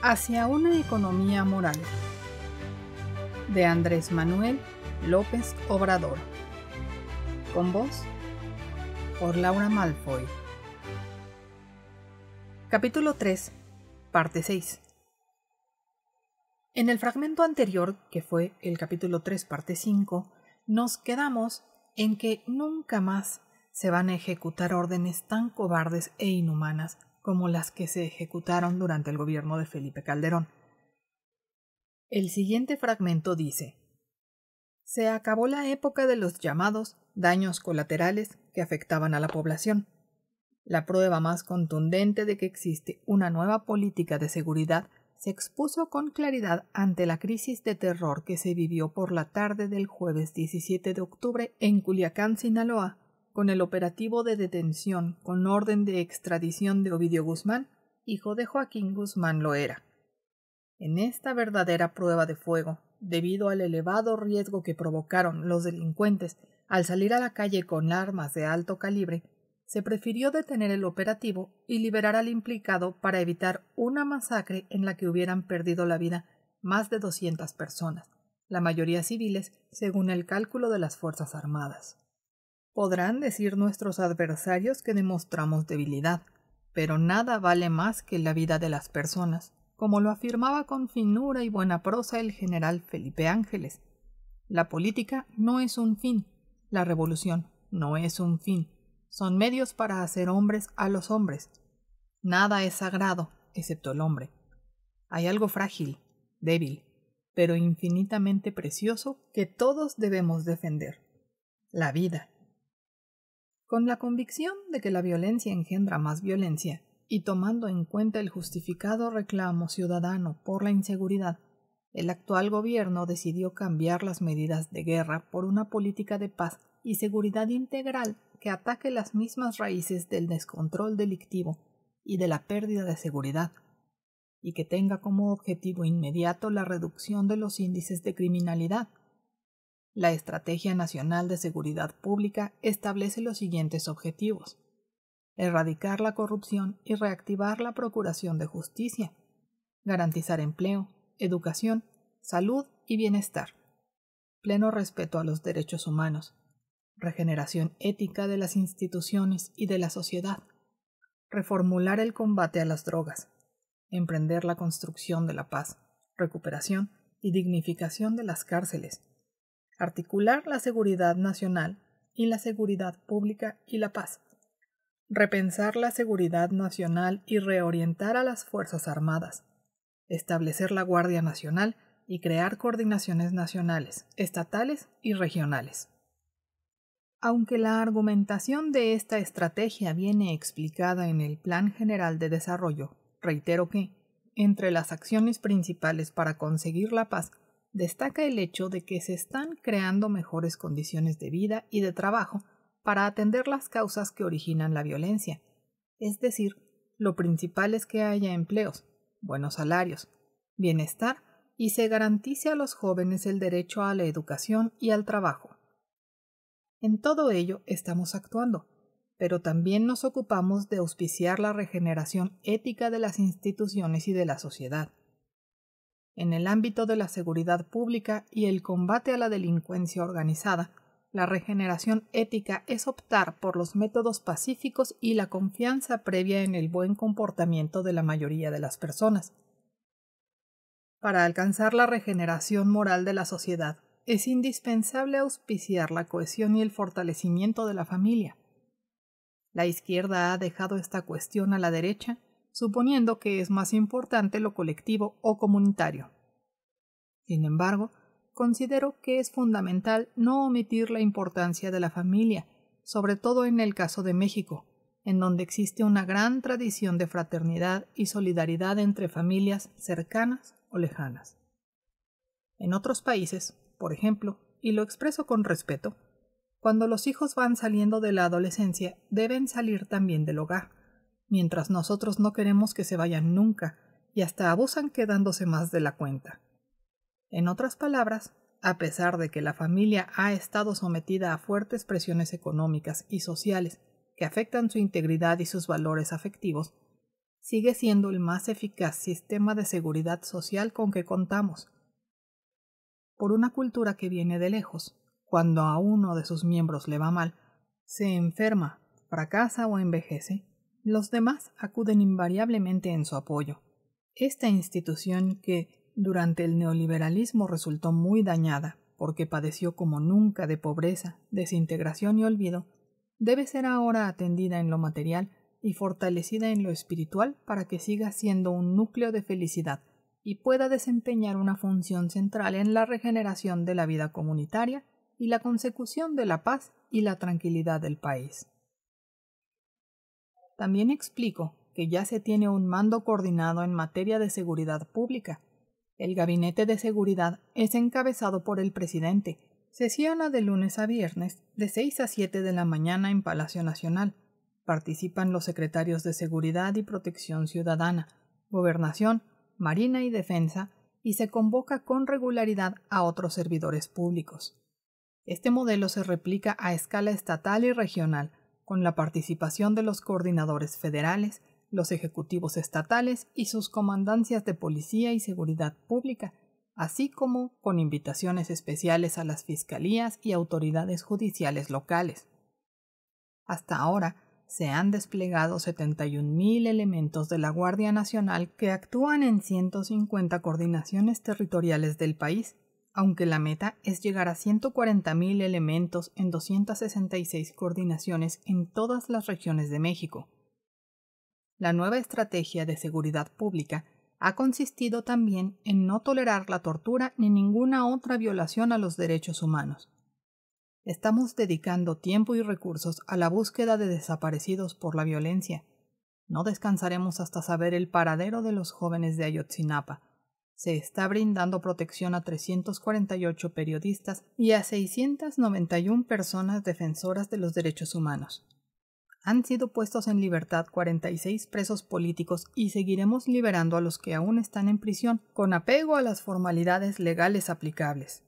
Hacia una economía moral, de Andrés Manuel López Obrador, con voz por Laura Malfoy. Capítulo 3, parte 6. En el fragmento anterior, que fue el capítulo 3, parte 5, nos quedamos en que nunca más se van a ejecutar órdenes tan cobardes e inhumanas como las que se ejecutaron durante el gobierno de Felipe Calderón. El siguiente fragmento dice: se acabó la época de los llamados daños colaterales que afectaban a la población. La prueba más contundente de que existe una nueva política de seguridad se expuso con claridad ante la crisis de terror que se vivió por la tarde del jueves 17 de octubre en Culiacán, Sinaloa, con el operativo de detención con orden de extradición de Ovidio Guzmán, hijo de Joaquín Guzmán Loera. En esta verdadera prueba de fuego, debido al elevado riesgo que provocaron los delincuentes al salir a la calle con armas de alto calibre, se prefirió detener el operativo y liberar al implicado para evitar una masacre en la que hubieran perdido la vida más de 200 personas, la mayoría civiles, según el cálculo de las Fuerzas Armadas. Podrán decir nuestros adversarios que demostramos debilidad, pero nada vale más que la vida de las personas, como lo afirmaba con finura y buena prosa el general Felipe Ángeles. La política no es un fin, la revolución no es un fin, son medios para hacer hombres a los hombres. Nada es sagrado, excepto el hombre. Hay algo frágil, débil, pero infinitamente precioso que todos debemos defender: la vida. Con la convicción de que la violencia engendra más violencia, y tomando en cuenta el justificado reclamo ciudadano por la inseguridad, el actual gobierno decidió cambiar las medidas de guerra por una política de paz y seguridad integral que ataque las mismas raíces del descontrol delictivo y de la pérdida de seguridad, y que tenga como objetivo inmediato la reducción de los índices de criminalidad. La Estrategia Nacional de Seguridad Pública establece los siguientes objetivos: erradicar la corrupción y reactivar la procuración de justicia, garantizar empleo, educación, salud y bienestar, pleno respeto a los derechos humanos, regeneración ética de las instituciones y de la sociedad, reformular el combate a las drogas, emprender la construcción de la paz, recuperación y dignificación de las cárceles, articular la seguridad nacional y la seguridad pública y la paz, repensar la seguridad nacional y reorientar a las Fuerzas Armadas, establecer la Guardia Nacional y crear coordinaciones nacionales, estatales y regionales. Aunque la argumentación de esta estrategia viene explicada en el Plan General de Desarrollo, reitero que, entre las acciones principales para conseguir la paz, destaca el hecho de que se están creando mejores condiciones de vida y de trabajo para atender las causas que originan la violencia. Es decir, lo principal es que haya empleos, buenos salarios, bienestar y se garantice a los jóvenes el derecho a la educación y al trabajo. En todo ello estamos actuando, pero también nos ocupamos de auspiciar la regeneración ética de las instituciones y de la sociedad. En el ámbito de la seguridad pública y el combate a la delincuencia organizada, la regeneración ética es optar por los métodos pacíficos y la confianza previa en el buen comportamiento de la mayoría de las personas. Para alcanzar la regeneración moral de la sociedad, es indispensable auspiciar la cohesión y el fortalecimiento de la familia. La izquierda ha dejado esta cuestión a la derecha, suponiendo que es más importante lo colectivo o comunitario. Sin embargo, considero que es fundamental no omitir la importancia de la familia, sobre todo en el caso de México, en donde existe una gran tradición de fraternidad y solidaridad entre familias cercanas o lejanas. En otros países, por ejemplo, y lo expreso con respeto, cuando los hijos van saliendo de la adolescencia, deben salir también del hogar, mientras nosotros no queremos que se vayan nunca y hasta abusan quedándose más de la cuenta. En otras palabras, a pesar de que la familia ha estado sometida a fuertes presiones económicas y sociales que afectan su integridad y sus valores afectivos, sigue siendo el más eficaz sistema de seguridad social con que contamos. Por una cultura que viene de lejos, cuando a uno de sus miembros le va mal, se enferma, fracasa o envejece, los demás acuden invariablemente en su apoyo. Esta institución que durante el neoliberalismo resultó muy dañada porque padeció como nunca de pobreza, desintegración y olvido, debe ser ahora atendida en lo material y fortalecida en lo espiritual para que siga siendo un núcleo de felicidad y pueda desempeñar una función central en la regeneración de la vida comunitaria y la consecución de la paz y la tranquilidad del país. También explico que ya se tiene un mando coordinado en materia de seguridad pública. El Gabinete de Seguridad es encabezado por el presidente. Sesiona de lunes a viernes de 6 a 7 de la mañana en Palacio Nacional. Participan los secretarios de Seguridad y Protección Ciudadana, Gobernación, Marina y Defensa, y se convoca con regularidad a otros servidores públicos. Este modelo se replica a escala estatal y regional, con la participación de los coordinadores federales, los ejecutivos estatales y sus comandancias de policía y seguridad pública, así como con invitaciones especiales a las fiscalías y autoridades judiciales locales. Hasta ahora se han desplegado 71,000 elementos de la Guardia Nacional que actúan en 150 coordinaciones territoriales del país, aunque la meta es llegar a 140,000 elementos en 266 coordinaciones en todas las regiones de México. La nueva estrategia de seguridad pública ha consistido también en no tolerar la tortura ni ninguna otra violación a los derechos humanos. Estamos dedicando tiempo y recursos a la búsqueda de desaparecidos por la violencia. No descansaremos hasta saber el paradero de los jóvenes de Ayotzinapa. Se está brindando protección a 348 periodistas y a 691 personas defensoras de los derechos humanos. Han sido puestos en libertad 46 presos políticos y seguiremos liberando a los que aún están en prisión con apego a las formalidades legales aplicables.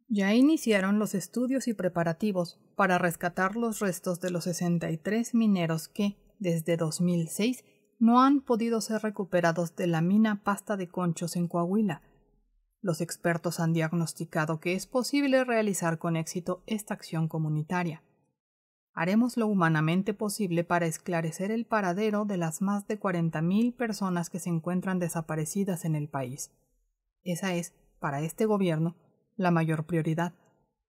Ya iniciaron los estudios y preparativos para rescatar los restos de los 63 mineros que, desde 2006, no han podido ser recuperados de la mina Pasta de Conchos en Coahuila. Los expertos han diagnosticado que es posible realizar con éxito esta acción comunitaria. Haremos lo humanamente posible para esclarecer el paradero de las más de 40,000 personas que se encuentran desaparecidas en el país. Esa es, para este gobierno, la mayor prioridad,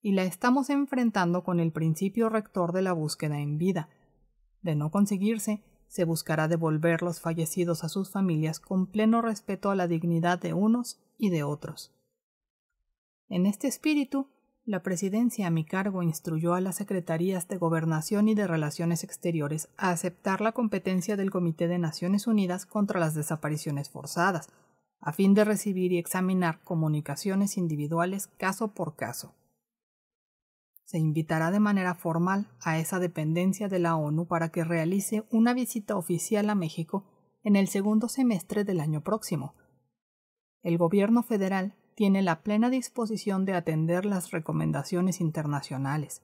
y la estamos enfrentando con el principio rector de la búsqueda en vida. De no conseguirse, se buscará devolver los fallecidos a sus familias con pleno respeto a la dignidad de unos y de otros. En este espíritu, la presidencia a mi cargo instruyó a las secretarías de Gobernación y de Relaciones Exteriores a aceptar la competencia del Comité de Naciones Unidas contra las Desapariciones Forzadas, a fin de recibir y examinar comunicaciones individuales caso por caso. Se invitará de manera formal a esa dependencia de la ONU para que realice una visita oficial a México en el segundo semestre del año próximo. El gobierno federal tiene la plena disposición de atender las recomendaciones internacionales.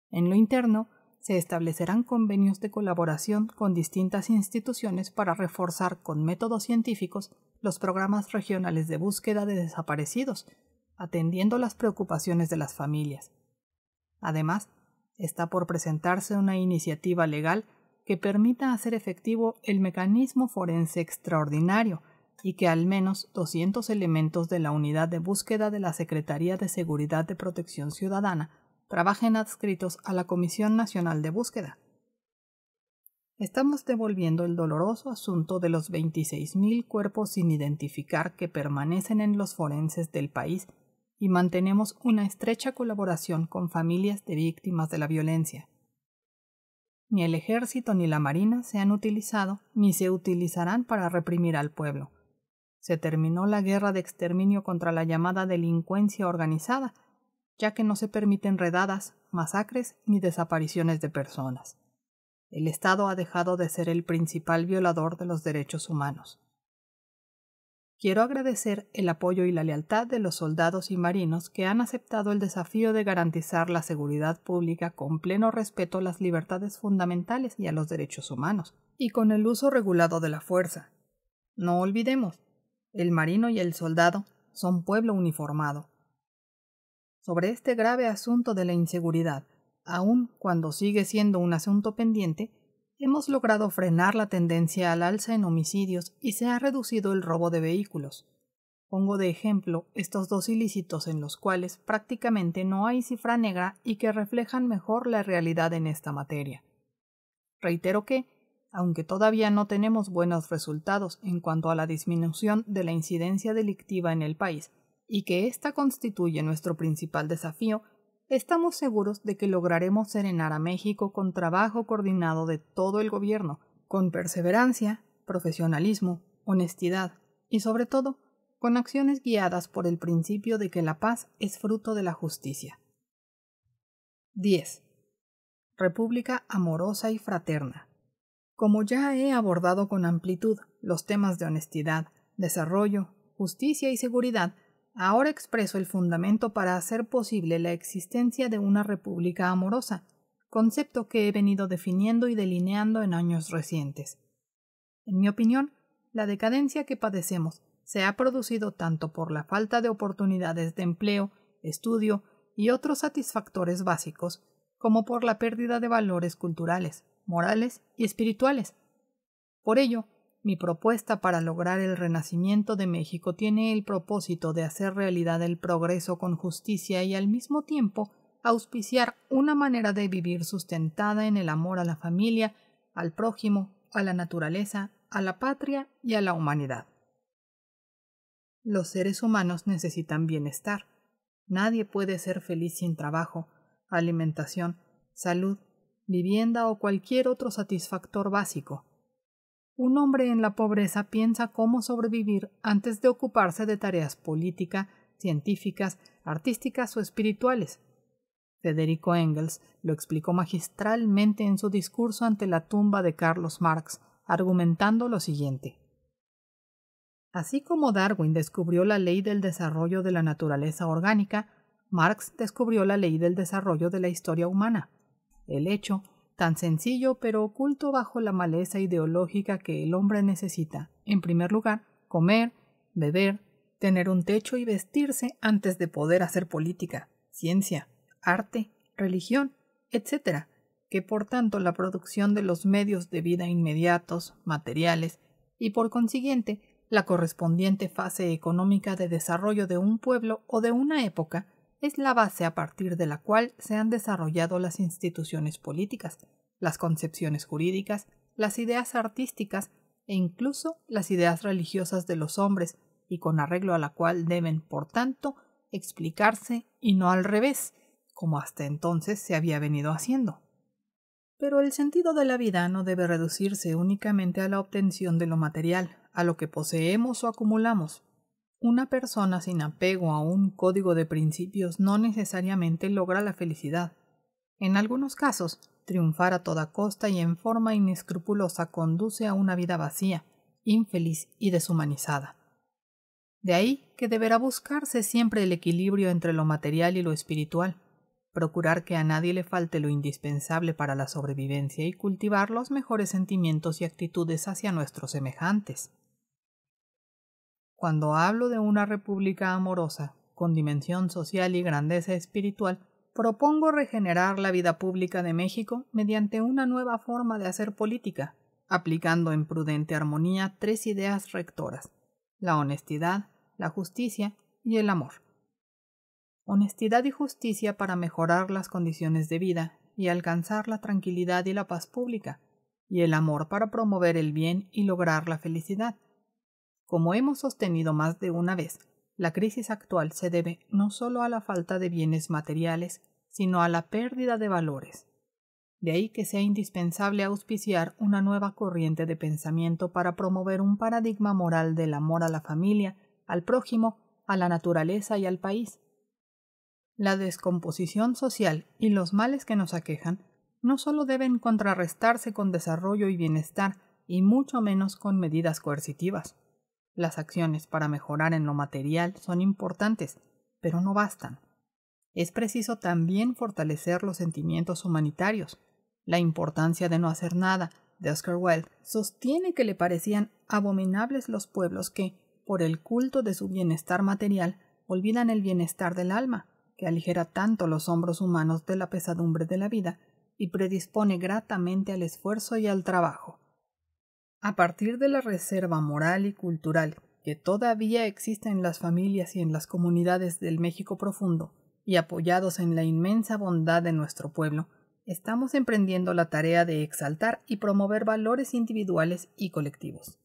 En lo interno, se establecerán convenios de colaboración con distintas instituciones para reforzar con métodos científicos los programas regionales de búsqueda de desaparecidos, atendiendo las preocupaciones de las familias. Además, está por presentarse una iniciativa legal que permita hacer efectivo el mecanismo forense extraordinario y que al menos 200 elementos de la unidad de búsqueda de la Secretaría de Seguridad de Protección Ciudadana trabajen adscritos a la Comisión Nacional de Búsqueda. Estamos devolviendo el doloroso asunto de los 26,000 cuerpos sin identificar que permanecen en los forenses del país y mantenemos una estrecha colaboración con familias de víctimas de la violencia. Ni el ejército ni la marina se han utilizado ni se utilizarán para reprimir al pueblo. Se terminó la guerra de exterminio contra la llamada delincuencia organizada, ya que no se permiten redadas, masacres ni desapariciones de personas. El Estado ha dejado de ser el principal violador de los derechos humanos. quiero agradecer el apoyo y la lealtad de los soldados y marinos que han aceptado el desafío de garantizar la seguridad pública con pleno respeto a las libertades fundamentales y a los derechos humanos, y con el uso regulado de la fuerza. No olvidemos, el marino y el soldado son pueblo uniformado. Sobre este grave asunto de la inseguridad, aun cuando sigue siendo un asunto pendiente, hemos logrado frenar la tendencia al alza en homicidios y se ha reducido el robo de vehículos. Pongo de ejemplo estos dos ilícitos en los cuales prácticamente no hay cifra negra y que reflejan mejor la realidad en esta materia. Reitero que, aunque todavía no tenemos buenos resultados en cuanto a la disminución de la incidencia delictiva en el país y que ésta constituye nuestro principal desafío, estamos seguros de que lograremos serenar a México con trabajo coordinado de todo el gobierno, con perseverancia, profesionalismo, honestidad y, sobre todo, con acciones guiadas por el principio de que la paz es fruto de la justicia. 10. República amorosa y fraterna. Como ya he abordado con amplitud los temas de honestidad, desarrollo, justicia y seguridad, ahora expreso el fundamento para hacer posible la existencia de una república amorosa, concepto que he venido definiendo y delineando en años recientes. En mi opinión, la decadencia que padecemos se ha producido tanto por la falta de oportunidades de empleo, estudio y otros satisfactores básicos, como por la pérdida de valores culturales, morales y espirituales. Por ello, mi propuesta para lograr el renacimiento de México tiene el propósito de hacer realidad el progreso con justicia y al mismo tiempo auspiciar una manera de vivir sustentada en el amor a la familia, al prójimo, a la naturaleza, a la patria y a la humanidad. Los seres humanos necesitan bienestar. Nadie puede ser feliz sin trabajo, alimentación, salud, vivienda o cualquier otro satisfactor básico. Un hombre en la pobreza piensa cómo sobrevivir antes de ocuparse de tareas políticas, científicas, artísticas o espirituales. Federico Engels lo explicó magistralmente en su discurso ante la tumba de Carlos Marx, argumentando lo siguiente. Así como Darwin descubrió la ley del desarrollo de la naturaleza orgánica, Marx descubrió la ley del desarrollo de la historia humana. El hecho, tan sencillo pero oculto bajo la maleza ideológica que el hombre necesita, en primer lugar, comer, beber, tener un techo y vestirse antes de poder hacer política, ciencia, arte, religión, etc., que por tanto la producción de los medios de vida inmediatos, materiales, y por consiguiente la correspondiente fase económica de desarrollo de un pueblo o de una época, es la base a partir de la cual se han desarrollado las instituciones políticas, las concepciones jurídicas, las ideas artísticas e incluso las ideas religiosas de los hombres, y con arreglo a la cual deben, por tanto, explicarse y no al revés, como hasta entonces se había venido haciendo. Pero el sentido de la vida no debe reducirse únicamente a la obtención de lo material, a lo que poseemos o acumulamos. Una persona sin apego a un código de principios no necesariamente logra la felicidad. En algunos casos, triunfar a toda costa y en forma inescrupulosa conduce a una vida vacía, infeliz y deshumanizada. De ahí que deberá buscarse siempre el equilibrio entre lo material y lo espiritual, procurar que a nadie le falte lo indispensable para la sobrevivencia y cultivar los mejores sentimientos y actitudes hacia nuestros semejantes. Cuando hablo de una república amorosa, con dimensión social y grandeza espiritual, propongo regenerar la vida pública de México mediante una nueva forma de hacer política, aplicando en prudente armonía 3 ideas rectoras: la honestidad, la justicia y el amor. Honestidad y justicia para mejorar las condiciones de vida y alcanzar la tranquilidad y la paz pública, y el amor para promover el bien y lograr la felicidad. Como hemos sostenido más de una vez, la crisis actual se debe no solo a la falta de bienes materiales, sino a la pérdida de valores. De ahí que sea indispensable auspiciar una nueva corriente de pensamiento para promover un paradigma moral del amor a la familia, al prójimo, a la naturaleza y al país. La descomposición social y los males que nos aquejan no solo deben contrarrestarse con desarrollo y bienestar, y mucho menos con medidas coercitivas. Las acciones para mejorar en lo material son importantes, pero no bastan. Es preciso también fortalecer los sentimientos humanitarios. La importancia de no hacer nada, de Oscar Wilde, sostiene que le parecían abominables los pueblos que, por el culto de su bienestar material, olvidan el bienestar del alma, que aligera tanto los hombros humanos de la pesadumbre de la vida y predispone gratamente al esfuerzo y al trabajo. A partir de la reserva moral y cultural que todavía existe en las familias y en las comunidades del México profundo, y apoyados en la inmensa bondad de nuestro pueblo, estamos emprendiendo la tarea de exaltar y promover valores individuales y colectivos.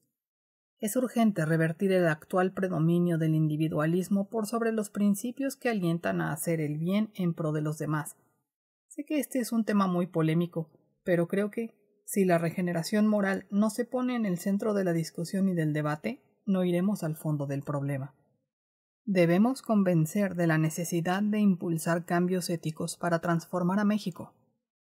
Es urgente revertir el actual predominio del individualismo por sobre los principios que alientan a hacer el bien en pro de los demás. Sé que este es un tema muy polémico, pero creo que, si la regeneración moral no se pone en el centro de la discusión y del debate, no iremos al fondo del problema. Debemos convencer de la necesidad de impulsar cambios éticos para transformar a México.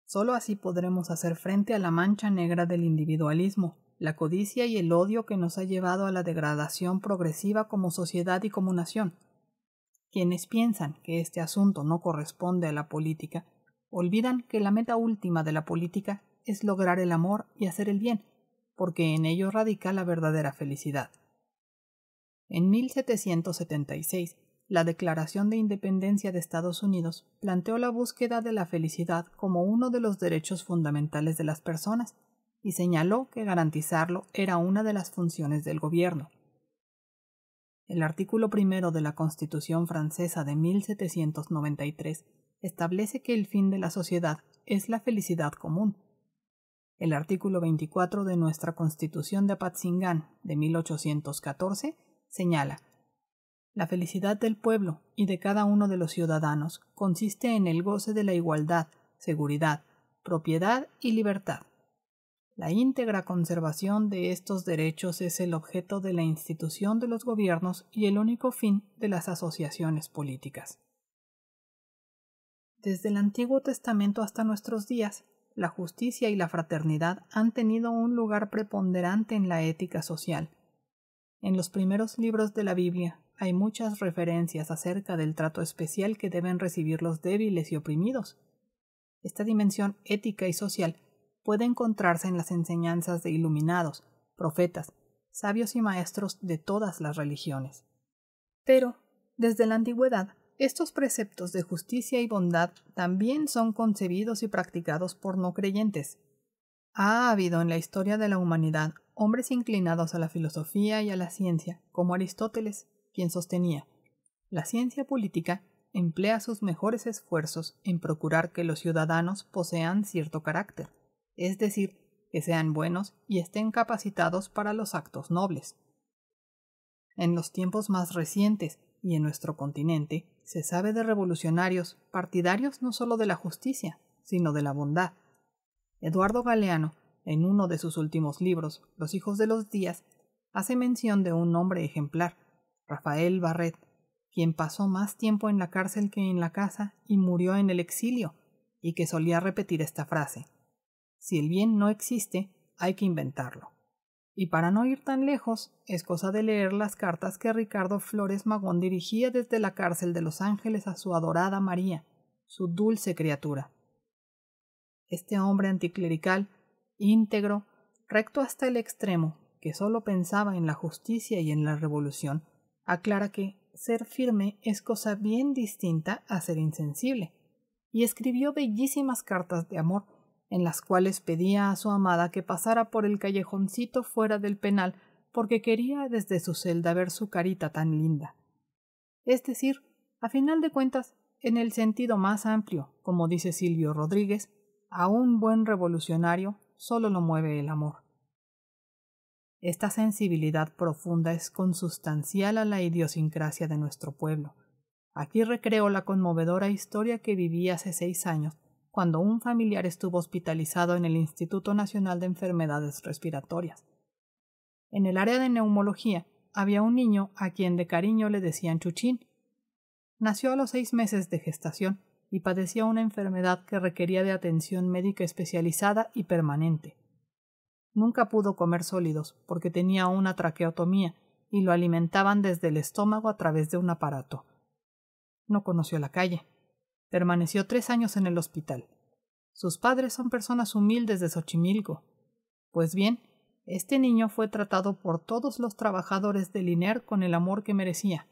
Solo así podremos hacer frente a la mancha negra del individualismo, la codicia y el odio que nos ha llevado a la degradación progresiva como sociedad y como nación. Quienes piensan que este asunto no corresponde a la política, olvidan que la meta última de la política es lograr el amor y hacer el bien, porque en ello radica la verdadera felicidad. En 1776, la Declaración de Independencia de Estados Unidos planteó la búsqueda de la felicidad como uno de los derechos fundamentales de las personas y señaló que garantizarlo era una de las funciones del gobierno. El artículo 1 de la Constitución francesa de 1793 establece que el fin de la sociedad es la felicidad común. El artículo 24 de nuestra Constitución de Apatzingán de 1814 señala: la felicidad del pueblo y de cada uno de los ciudadanos consiste en el goce de la igualdad, seguridad, propiedad y libertad. La íntegra conservación de estos derechos es el objeto de la institución de los gobiernos y el único fin de las asociaciones políticas. Desde el Antiguo Testamento hasta nuestros días, la justicia y la fraternidad han tenido un lugar preponderante en la ética social. En los primeros libros de la Biblia hay muchas referencias acerca del trato especial que deben recibir los débiles y oprimidos. Esta dimensión ética y social puede encontrarse en las enseñanzas de iluminados, profetas, sabios y maestros de todas las religiones. Pero, desde la antigüedad, estos preceptos de justicia y bondad también son concebidos y practicados por no creyentes. Ha habido en la historia de la humanidad hombres inclinados a la filosofía y a la ciencia, como Aristóteles, quien sostenía: la ciencia política emplea sus mejores esfuerzos en procurar que los ciudadanos posean cierto carácter, es decir, que sean buenos y estén capacitados para los actos nobles. En los tiempos más recientes y en nuestro continente se sabe de revolucionarios partidarios no solo de la justicia, sino de la bondad. Eduardo Galeano, en uno de sus últimos libros, Los hijos de los días, hace mención de un hombre ejemplar, Rafael Barret, quien pasó más tiempo en la cárcel que en la casa y murió en el exilio, y que solía repetir esta frase: si el bien no existe, hay que inventarlo. Y para no ir tan lejos, es cosa de leer las cartas que Ricardo Flores Magón dirigía desde la cárcel de Los Ángeles a su adorada María, su dulce criatura. Este hombre anticlerical, íntegro, recto hasta el extremo, que solo pensaba en la justicia y en la revolución, aclara que ser firme es cosa bien distinta a ser insensible, y escribió bellísimas cartas de amor, en las cuales pedía a su amada que pasara por el callejoncito fuera del penal porque quería desde su celda ver su carita tan linda. Es decir, a final de cuentas, en el sentido más amplio, como dice Silvio Rodríguez, a un buen revolucionario solo lo mueve el amor. Esta sensibilidad profunda es consustancial a la idiosincrasia de nuestro pueblo. Aquí recreo la conmovedora historia que viví hace 6 años, cuando un familiar estuvo hospitalizado en el Instituto Nacional de Enfermedades Respiratorias. En el área de neumología había un niño a quien de cariño le decían Chuchín. Nació a los 6 meses de gestación y padecía una enfermedad que requería de atención médica especializada y permanente. Nunca pudo comer sólidos porque tenía una traqueotomía y lo alimentaban desde el estómago a través de un aparato. No conoció la calle. Permaneció 3 años en el hospital. Sus padres son personas humildes de Xochimilco. Pues bien, este niño fue tratado por todos los trabajadores del INER con el amor que merecía.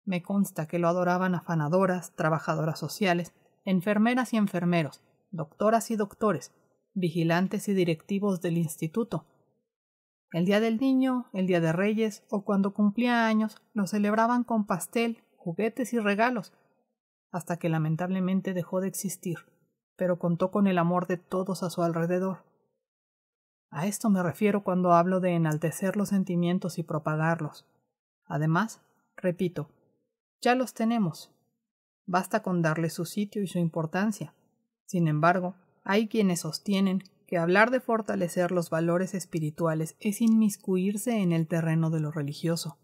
Me consta que lo adoraban afanadoras, trabajadoras sociales, enfermeras y enfermeros, doctoras y doctores, vigilantes y directivos del instituto. El Día del Niño, el Día de Reyes o cuando cumplía años, lo celebraban con pastel, juguetes y regalos, hasta que lamentablemente dejó de existir, pero contó con el amor de todos a su alrededor. A esto me refiero cuando hablo de enaltecer los sentimientos y propagarlos. Además, repito, ya los tenemos. Basta con darles su sitio y su importancia. Sin embargo, hay quienes sostienen que hablar de fortalecer los valores espirituales es inmiscuirse en el terreno de lo religioso.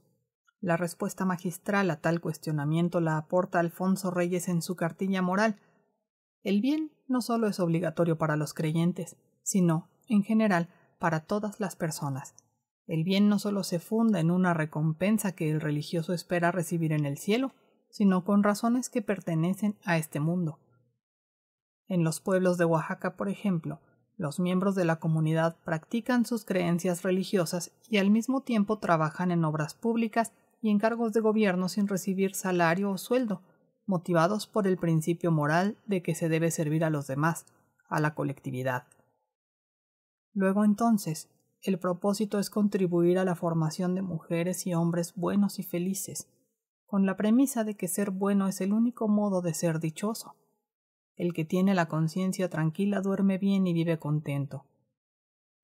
La respuesta magistral a tal cuestionamiento la aporta Alfonso Reyes en su cartilla moral. El bien no solo es obligatorio para los creyentes, sino, en general, para todas las personas. El bien no solo se funda en una recompensa que el religioso espera recibir en el cielo, sino con razones que pertenecen a este mundo. En los pueblos de Oaxaca, por ejemplo, los miembros de la comunidad practican sus creencias religiosas y al mismo tiempo trabajan en obras públicas y en cargos de gobierno sin recibir salario o sueldo, motivados por el principio moral de que se debe servir a los demás, a la colectividad. Luego entonces, el propósito es contribuir a la formación de mujeres y hombres buenos y felices, con la premisa de que ser bueno es el único modo de ser dichoso. El que tiene la conciencia tranquila duerme bien y vive contento.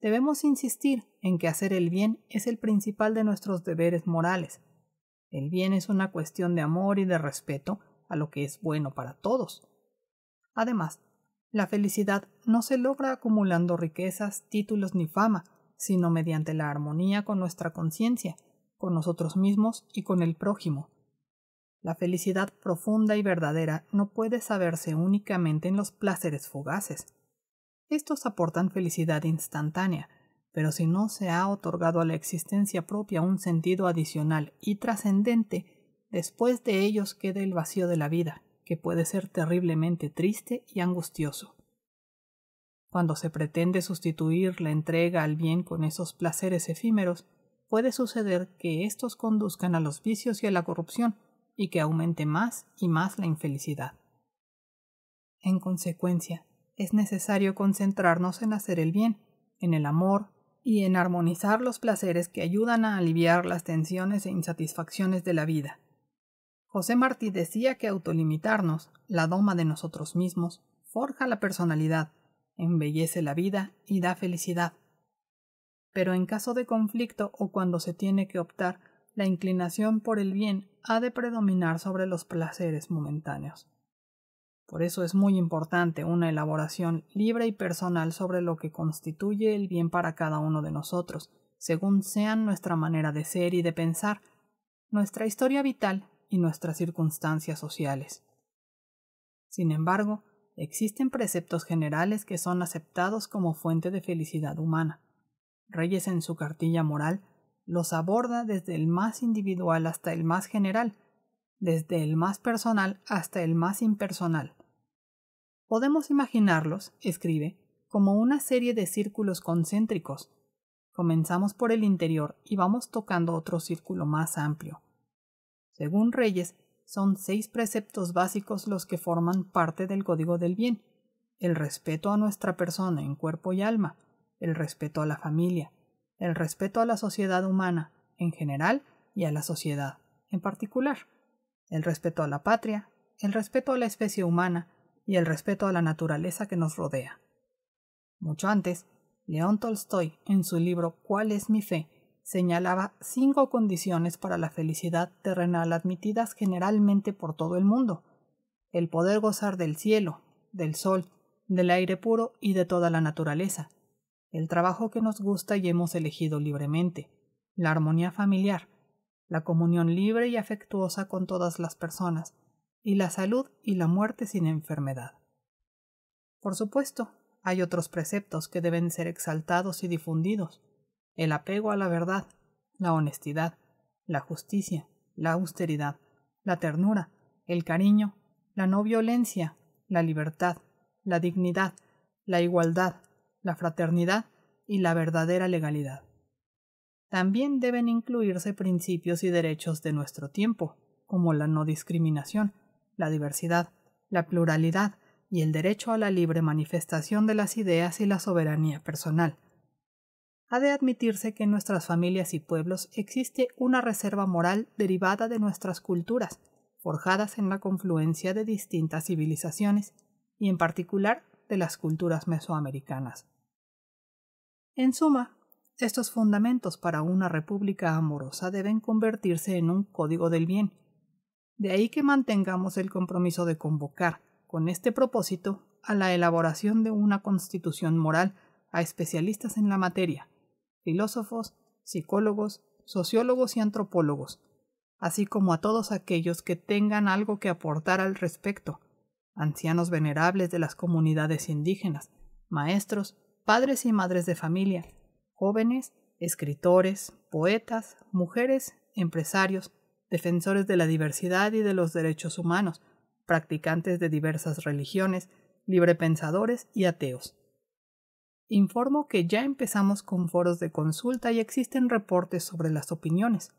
Debemos insistir en que hacer el bien es el principal de nuestros deberes morales. El bien es una cuestión de amor y de respeto a lo que es bueno para todos. Además, la felicidad no se logra acumulando riquezas, títulos ni fama, sino mediante la armonía con nuestra conciencia, con nosotros mismos y con el prójimo. La felicidad profunda y verdadera no puede saberse únicamente en los placeres fugaces. Estos aportan felicidad instantánea, pero si no se ha otorgado a la existencia propia un sentido adicional y trascendente, después de ellos queda el vacío de la vida, que puede ser terriblemente triste y angustioso. Cuando se pretende sustituir la entrega al bien con esos placeres efímeros, puede suceder que éstos conduzcan a los vicios y a la corrupción, y que aumente más y más la infelicidad. En consecuencia, es necesario concentrarnos en hacer el bien, en el amor y en armonizar los placeres que ayudan a aliviar las tensiones e insatisfacciones de la vida. José Martí decía que autolimitarnos, la doma de nosotros mismos, forja la personalidad, embellece la vida y da felicidad. Pero en caso de conflicto o cuando se tiene que optar, la inclinación por el bien ha de predominar sobre los placeres momentáneos. Por eso es muy importante una elaboración libre y personal sobre lo que constituye el bien para cada uno de nosotros, según sean nuestra manera de ser y de pensar, nuestra historia vital y nuestras circunstancias sociales. Sin embargo, existen preceptos generales que son aceptados como fuente de felicidad humana. Reyes en su cartilla moral los aborda desde el más individual hasta el más general, desde el más personal hasta el más impersonal. Podemos imaginarlos, escribe, como una serie de círculos concéntricos. Comenzamos por el interior y vamos tocando otro círculo más amplio. Según Reyes, son 6 preceptos básicos los que forman parte del código del bien: el respeto a nuestra persona en cuerpo y alma, el respeto a la familia, el respeto a la sociedad humana en general y a la sociedad en particular, el respeto a la patria, el respeto a la especie humana y el respeto a la naturaleza que nos rodea. Mucho antes, León Tolstoy, en su libro ¿Cuál es mi fe?, señalaba 5 condiciones para la felicidad terrenal admitidas generalmente por todo el mundo: el poder gozar del cielo, del sol, del aire puro y de toda la naturaleza, el trabajo que nos gusta y hemos elegido libremente, la armonía familiar, la comunión libre y afectuosa con todas las personas, y la salud y la muerte sin enfermedad. Por supuesto, hay otros preceptos que deben ser exaltados y difundidos: el apego a la verdad, la honestidad, la justicia, la austeridad, la ternura, el cariño, la no violencia, la libertad, la dignidad, la igualdad, la fraternidad y la verdadera legalidad. También deben incluirse principios y derechos de nuestro tiempo, como la no discriminación, la diversidad, la pluralidad y el derecho a la libre manifestación de las ideas y la soberanía personal. Ha de admitirse que en nuestras familias y pueblos existe una reserva moral derivada de nuestras culturas, forjadas en la confluencia de distintas civilizaciones, y en particular de las culturas mesoamericanas. En suma, estos fundamentos para una república amorosa deben convertirse en un código del bien. De ahí que mantengamos el compromiso de convocar, con este propósito, a la elaboración de una constitución moral a especialistas en la materia, filósofos, psicólogos, sociólogos y antropólogos, así como a todos aquellos que tengan algo que aportar al respecto, ancianos venerables de las comunidades indígenas, maestros, padres y madres de familia, jóvenes, escritores, poetas, mujeres, empresarios, defensores de la diversidad y de los derechos humanos, practicantes de diversas religiones, librepensadores y ateos. Informo que ya empezamos con foros de consulta y existen reportes sobre las opiniones.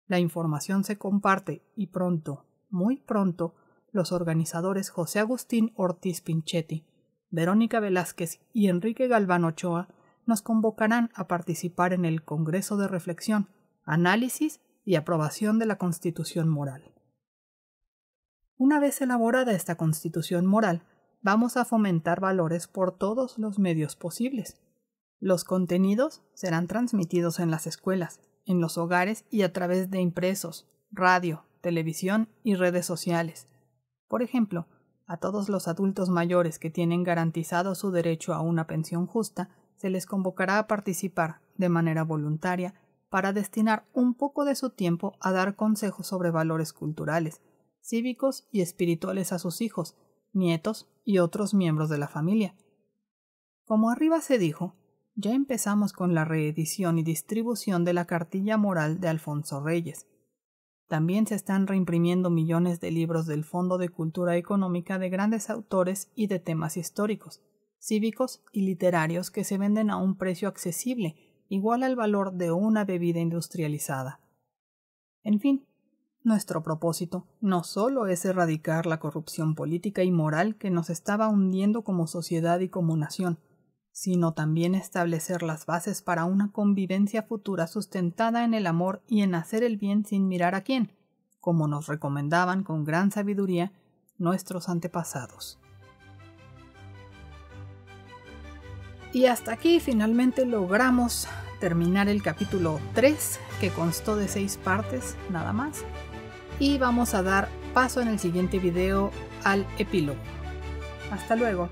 La información se comparte y pronto, muy pronto, los organizadores José Agustín Ortiz Pinchetti, Verónica Velázquez y Enrique Galván Ochoa nos convocarán a participar en el Congreso de Reflexión, Análisis y Aprobación de la Constitución Moral. Una vez elaborada esta Constitución Moral, vamos a fomentar valores por todos los medios posibles. Los contenidos serán transmitidos en las escuelas, en los hogares y a través de impresos, radio, televisión y redes sociales. Por ejemplo, a todos los adultos mayores que tienen garantizado su derecho a una pensión justa, se les convocará a participar de manera voluntaria para destinar un poco de su tiempo a dar consejos sobre valores culturales, cívicos y espirituales a sus hijos, nietos y otros miembros de la familia. Como arriba se dijo, ya empezamos con la reedición y distribución de la Cartilla Moral de Alfonso Reyes. También se están reimprimiendo millones de libros del Fondo de Cultura Económica de grandes autores y de temas históricos, cívicos y literarios que se venden a un precio accesible, igual al valor de una bebida industrializada. En fin, nuestro propósito no solo es erradicar la corrupción política y moral que nos estaba hundiendo como sociedad y como nación, sino también establecer las bases para una convivencia futura sustentada en el amor y en hacer el bien sin mirar a quién, como nos recomendaban con gran sabiduría nuestros antepasados. Y hasta aquí finalmente logramos terminar el capítulo 3, que constó de 6 partes nada más, y vamos a dar paso en el siguiente video al epílogo. Hasta luego.